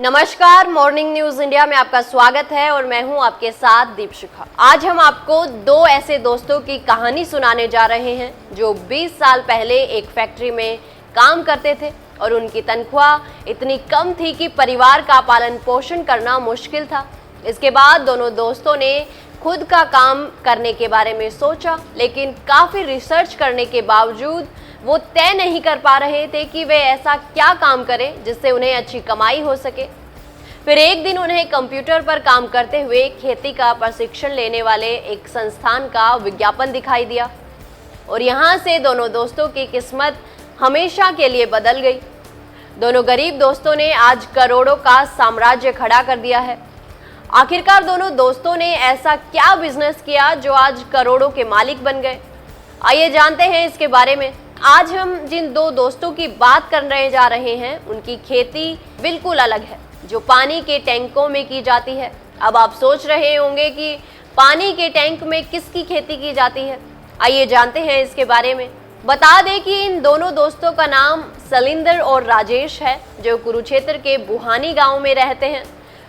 नमस्कार, morning news India में आपका स्वागत है और मैं हूं आपके साथ दीपशिखा। आज हम आपको दो ऐसे दोस्तों की कहानी सुनाने जा रहे हैं जो 20 साल पहले एक फैक्ट्री में काम करते थे और उनकी तनख्वाह इतनी कम थी कि परिवार का पालन पोषण करना मुश्किल था। इसके बाद दोनों दोस्तों ने खुद का काम करने के बारे में सोचा, लेकिन काफ़ी रिसर्च करने के बावजूद वो तय नहीं कर पा रहे थे कि वे ऐसा क्या काम करें जिससे उन्हें अच्छी कमाई हो सके। फिर एक दिन उन्हें कंप्यूटर पर काम करते हुए खेती का प्रशिक्षण लेने वाले एक संस्थान का विज्ञापन दिखाई दिया और यहाँ से दोनों दोस्तों की किस्मत हमेशा के लिए बदल गई। दोनों गरीब दोस्तों ने आज करोड़ों का साम्राज्य खड़ा कर दिया है। आखिरकार दोनों दोस्तों ने ऐसा क्या बिजनेस किया जो आज करोड़ों के मालिक बन गए। आइए जानते हैं इसके बारे में। आज हम जिन दो दोस्तों की बात करने जा रहे हैं उनकी खेती बिल्कुल अलग है, जो पानी के टैंकों में की जाती है। अब आप सोच रहे होंगे कि पानी के टैंक में किसकी खेती की जाती है। आइए जानते हैं इसके बारे में। बता दें कि इन दोनों दोस्तों का नाम सलिंदर और राजेश है, जो कुरुक्षेत्र के बुहानी गांव में रहते हैं।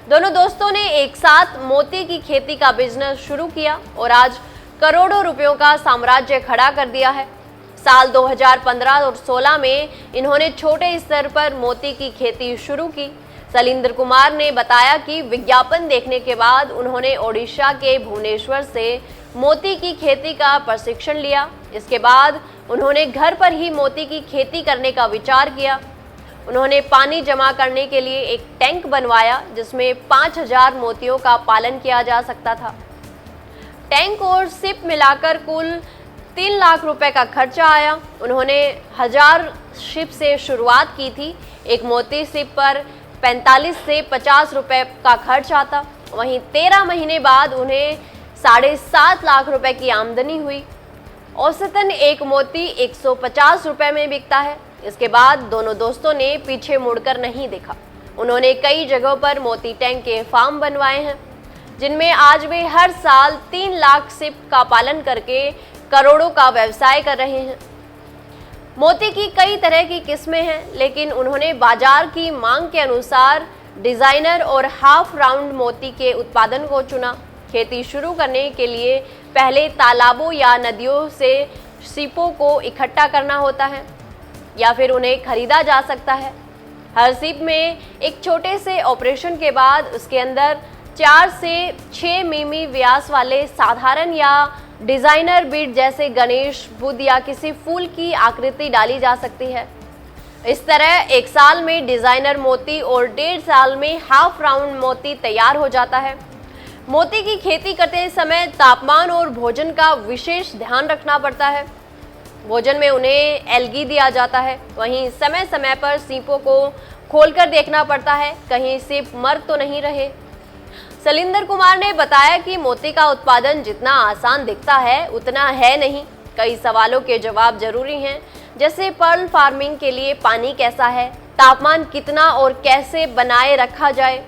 दोनों दोस्तों ने एक साथ मोती की खेती का बिजनेस शुरू किया और आज करोड़ों रुपयों का साम्राज्य खड़ा कर दिया है। साल 2015 और 16 में इन्होंने छोटे स्तर पर मोती की खेती शुरू की। सलिंदर कुमार ने बताया कि विज्ञापन देखने के बाद उन्होंने ओडिशा के भुवनेश्वर से मोती की खेती का प्रशिक्षण लिया। इसके बाद उन्होंने घर पर ही मोती की खेती करने का विचार किया। उन्होंने पानी जमा करने के लिए एक टैंक बनवाया जिसमें 5000 मोतियों का पालन किया जा सकता था। टैंक और सिप मिलाकर कुल 3 लाख रुपए का खर्चा आया। उन्होंने 1000 शिप से शुरुआत की थी। एक मोती शिप पर 45 से 50 रुपए का खर्च आता। वहीं 13 महीने बाद उन्हें 7.5 लाख रुपए की आमदनी हुई। औसतन एक मोती 150 रुपए में बिकता है। इसके बाद दोनों दोस्तों ने पीछे मुड़कर नहीं देखा। उन्होंने कई जगहों पर मोती टैंक के फार्म बनवाए हैं, जिनमें आज वे हर साल 3 लाख शिप का पालन करके करोड़ों का व्यवसाय कर रहे हैं। मोती की कई तरह की किस्में हैं, लेकिन उन्होंने बाजार की मांग के अनुसार डिजाइनर और हाफ राउंड मोती के उत्पादन को चुना। खेती शुरू करने के लिए पहले तालाबों या नदियों से सीपों को इकट्ठा करना होता है या फिर उन्हें खरीदा जा सकता है। हर सीप में एक छोटे से ऑपरेशन के बाद उसके अंदर 4 से 6 मिमी व्यास वाले साधारण या डिजाइनर बीड जैसे गणेश, बुद्ध या किसी फूल की आकृति डाली जा सकती है। इस तरह एक साल में डिजाइनर मोती और 1.5 साल में हाफ राउंड मोती तैयार हो जाता है। मोती की खेती करते समय तापमान और भोजन का विशेष ध्यान रखना पड़ता है। भोजन में उन्हें एल्गी दिया जाता है। वहीं समय समय पर सीपों को खोलकर देखना पड़ता है, कहीं सीप मर तो नहीं रहे। सलिंदर कुमार ने बताया कि मोती का उत्पादन जितना आसान दिखता है उतना है नहीं। कई सवालों के जवाब जरूरी हैं, जैसे पर्ल फार्मिंग के लिए पानी कैसा है, तापमान कितना और कैसे बनाए रखा जाए,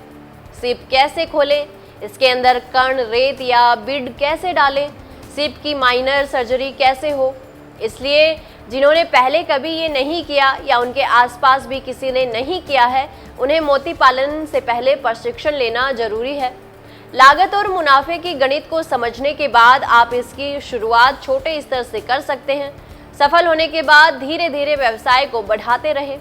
सीप कैसे खोलें, इसके अंदर कण, रेत या बीड कैसे डालें, सीप की माइनर सर्जरी कैसे हो। इसलिए जिन्होंने पहले कभी ये नहीं किया या उनके आसपास भी किसी ने नहीं किया है, उन्हें मोती पालन से पहले प्रशिक्षण लेना जरूरी है। लागत और मुनाफे की गणित को समझने के बाद आप इसकी शुरुआत छोटे स्तर से कर सकते हैं। सफल होने के बाद धीरे धीरे व्यवसाय को बढ़ाते रहें।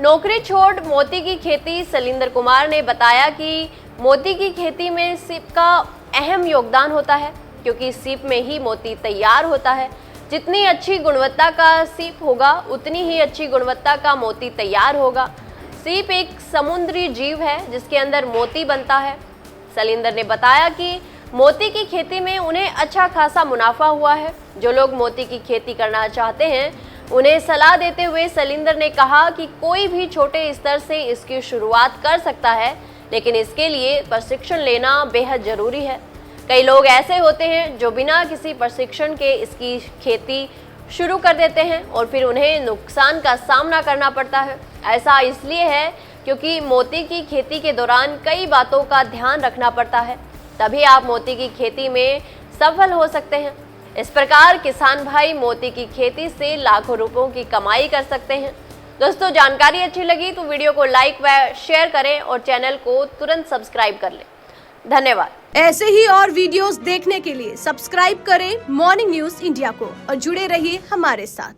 नौकरी छोड़ मोती की खेती। सलिंदर कुमार ने बताया कि मोती की खेती में सीप का अहम योगदान होता है, क्योंकि सीप में ही मोती तैयार होता है। जितनी अच्छी गुणवत्ता का सीप होगा उतनी ही अच्छी गुणवत्ता का मोती तैयार होगा। सीप एक समुद्री जीव है जिसके अंदर मोती बनता है। सलिंदर ने बताया कि मोती की खेती में उन्हें अच्छा खासा मुनाफा हुआ है। जो लोग मोती की खेती करना चाहते हैं उन्हें सलाह देते हुए सलिंदर ने कहा कि कोई भी छोटे स्तर से इसकी शुरुआत कर सकता है, लेकिन इसके लिए प्रशिक्षण लेना बेहद जरूरी है। कई लोग ऐसे होते हैं जो बिना किसी प्रशिक्षण के इसकी खेती शुरू कर देते हैं और फिर उन्हें नुकसान का सामना करना पड़ता है। ऐसा इसलिए है क्योंकि मोती की खेती के दौरान कई बातों का ध्यान रखना पड़ता है, तभी आप मोती की खेती में सफल हो सकते हैं। इस प्रकार किसान भाई मोती की खेती से लाखों रुपयों की कमाई कर सकते हैं। दोस्तों जानकारी अच्छी लगी तो वीडियो को लाइक व शेयर करें और चैनल को तुरंत सब्सक्राइब कर लें। धन्यवाद। ऐसे ही और वीडियोस देखने के लिए सब्सक्राइब करें मॉर्निंग न्यूज इंडिया को और जुड़े रहिए हमारे साथ।